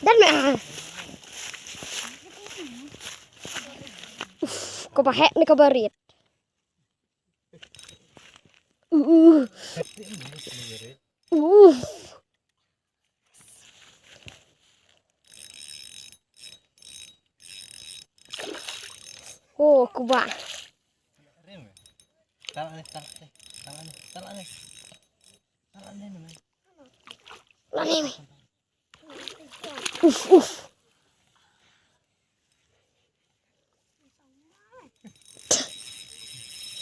Dan mẹ có bà hẹn này có bà riết của bạn Lan em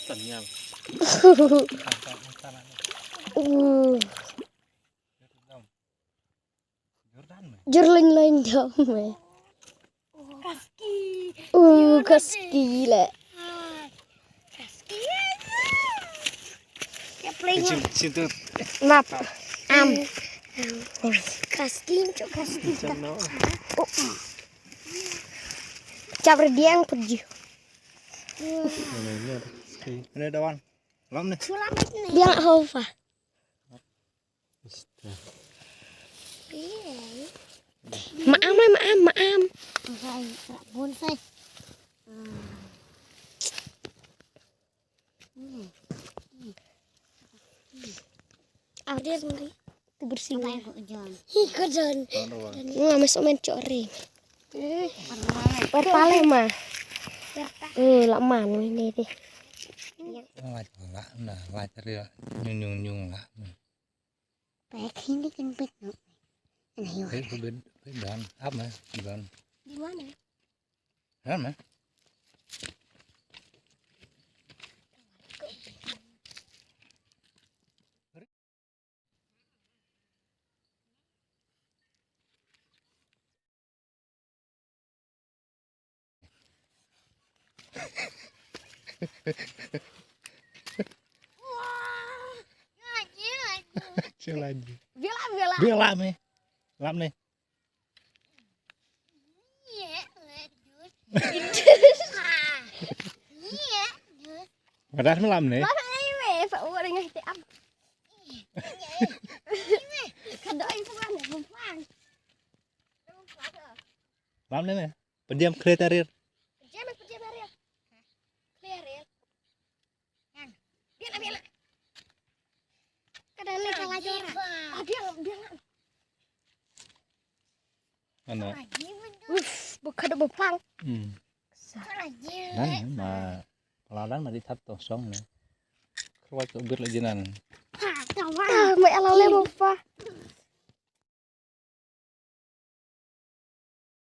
Tanyang. Jurling lain dong mày. Kaski lẹ. Situ. Map. Am. Kaski. Cabra dia yang pergi. Ini dawan. Lam nih. Dia nggak hova. Maam. Bonsai. Dia sendiri itu bersih. Ih, kerjaan. Nggak masuk main cori. Pertale mah. Lama ini deh. Lah cari nyung lah. Pek ini kan pek no. Dan apa dan Di mana? mana Chill lagi. Bela nih. Lam nih. Padahal melam nih. Phải uống đây ngay tiệm. Kadang itu kan bumpang. Lam nih. Pendiam kriteria. Pendiam area. Clear ya. Kan. Biar. Kadang ini kalah jora. Dia. Ano? Bukan bumpang. Nan mà peladan mà đi thắt tổ sông này. Kau tu bir lagi nan. Mày alo lên boppa.